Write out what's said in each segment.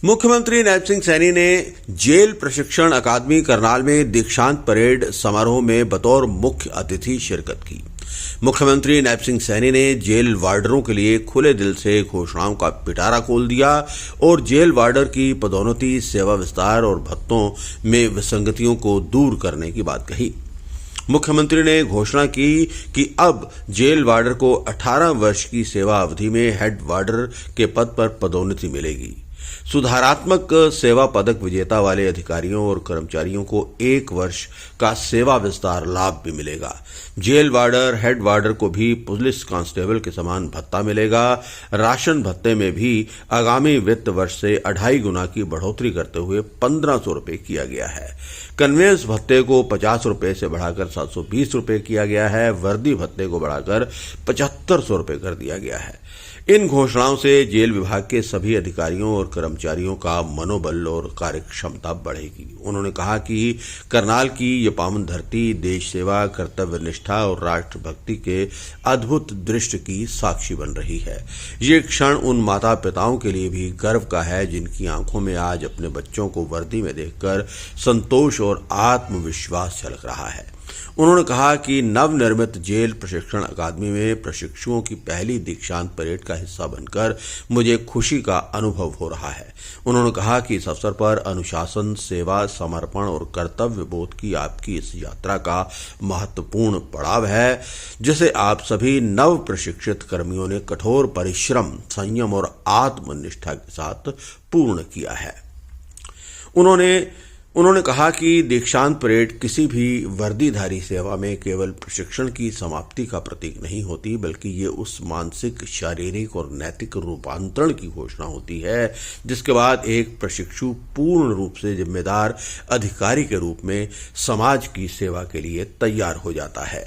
मुख्यमंत्री नैब सिंह सैनी ने जेल प्रशिक्षण अकादमी करनाल में दीक्षांत परेड समारोह में बतौर मुख्य अतिथि शिरकत की। मुख्यमंत्री नैब सिंह सैनी ने जेल वार्डरों के लिए खुले दिल से घोषणाओं का पिटारा खोल दिया और जेल वार्डर की पदोन्नति, सेवा विस्तार और भत्तों में विसंगतियों को दूर करने की बात कही। मुख्यमंत्री ने घोषणा की कि अब जेल वार्डर को 18 वर्ष की सेवा अवधि में हेड वार्डर के पद पर पदोन्नति मिलेगी। सुधारात्मक सेवा पदक विजेता वाले अधिकारियों और कर्मचारियों को 1 वर्ष का सेवा विस्तार लाभ भी मिलेगा। जेल वार्डर, हेड वार्डर को भी पुलिस कांस्टेबल के समान भत्ता मिलेगा। राशन भत्ते में भी आगामी वित्त वर्ष से 2.5 गुना की बढ़ोतरी करते हुए 1500 रुपये किया गया है। कन्वेंस भत्ते को 50 रुपये से बढ़ाकर 720 रुपये किया गया है। वर्दी भत्ते को बढ़ाकर 7500 रुपये कर दिया गया है। इन घोषणाओं से जेल विभाग के सभी अधिकारियों और कर्मचारियों का मनोबल और कार्यक्षमता बढ़ेगी। उन्होंने कहा कि करनाल की ये पावन धरती देश सेवा, कर्तव्य निष्ठा और राष्ट्रभक्ति के अद्भुत दृश्य की साक्षी बन रही है। ये क्षण उन माता पिताओं के लिए भी गर्व का है जिनकी आंखों में आज अपने बच्चों को वर्दी में देखकर संतोष और आत्मविश्वास झलक रहा है। उन्होंने कहा कि नवनिर्मित जेल प्रशिक्षण अकादमी में प्रशिक्षुओं की पहली दीक्षांत परेड का हिस्सा बनकर मुझे खुशी का अनुभव हो रहा है। उन्होंने कहा कि इस अवसर पर अनुशासन, सेवा, समर्पण और कर्तव्य बोध की आपकी इस यात्रा का महत्वपूर्ण पड़ाव है, जिसे आप सभी नव प्रशिक्षित कर्मियों ने कठोर परिश्रम, संयम और आत्मनिष्ठा के साथ पूर्ण किया है। उन्होंने कहा कि दीक्षांत परेड किसी भी वर्दीधारी सेवा में केवल प्रशिक्षण की समाप्ति का प्रतीक नहीं होती, बल्कि ये उस मानसिक, शारीरिक और नैतिक रूपांतरण की घोषणा होती है जिसके बाद एक प्रशिक्षु पूर्ण रूप से जिम्मेदार अधिकारी के रूप में समाज की सेवा के लिए तैयार हो जाता है।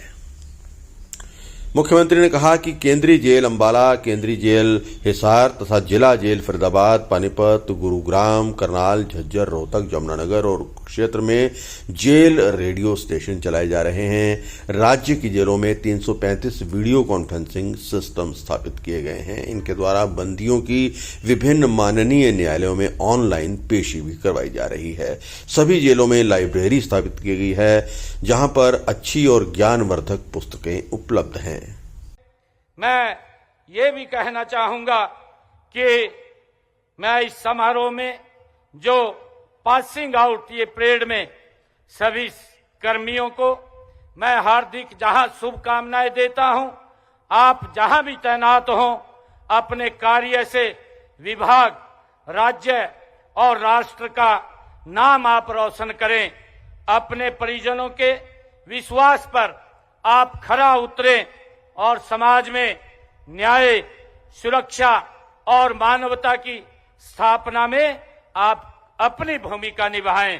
मुख्यमंत्री ने कहा कि केंद्रीय जेल अंबाला, केंद्रीय जेल हिसार तथा जिला जेल फरीदाबाद, पानीपत, गुरुग्राम, करनाल, झज्जर, रोहतक, जमुनानगर और क्षेत्र में जेल रेडियो स्टेशन चलाए जा रहे हैं। राज्य की जेलों में 335 वीडियो कॉन्फ्रेंसिंग सिस्टम स्थापित किए गए हैं। इनके द्वारा बंदियों की विभिन्न माननीय न्यायालयों में ऑनलाइन पेशी भी करवाई जा रही है। सभी जेलों में लाइब्रेरी स्थापित की गई है जहां पर अच्छी और ज्ञानवर्धक पुस्तकें उपलब्ध हैं। मैं ये भी कहना चाहूंगा कि मैं इस समारोह में जो पासिंग आउट ये परेड में सभी कर्मियों को मैं हार्दिक जहां शुभकामनाएं देता हूं। आप जहां भी तैनात हों, अपने कार्य से विभाग, राज्य और राष्ट्र का नाम आप रोशन करें। अपने परिजनों के विश्वास पर आप खरा उतरें और समाज में न्याय, सुरक्षा और मानवता की स्थापना में आप अपनी भूमिका निभाएं।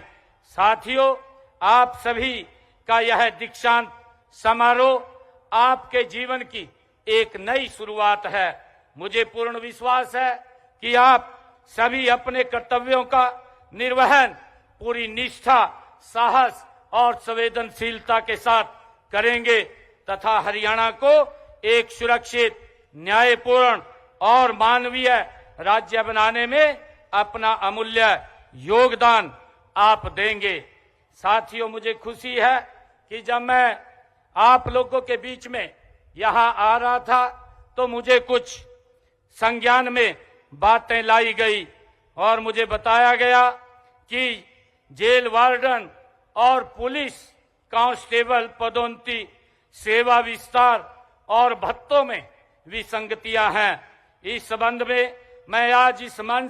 साथियों, आप सभी का यह दीक्षांत समारोह आपके जीवन की एक नई शुरुआत है। मुझे पूर्ण विश्वास है कि आप सभी अपने कर्तव्यों का निर्वहन पूरी निष्ठा, साहस और संवेदनशीलता के साथ करेंगे तथा हरियाणा को एक सुरक्षित, न्यायपूर्ण और मानवीय राज्य बनाने में अपना अमूल्य योगदान आप देंगे। साथियों, मुझे खुशी है कि जब मैं आप लोगों के बीच में यहां आ रहा था तो मुझे कुछ संज्ञान में बातें लाई गई और मुझे बताया गया कि जेल वार्डन और पुलिस कांस्टेबल पदोन्नति, सेवा विस्तार और भत्तों में विसंगतियां हैं। इस संबंध में मैं आज इस मंच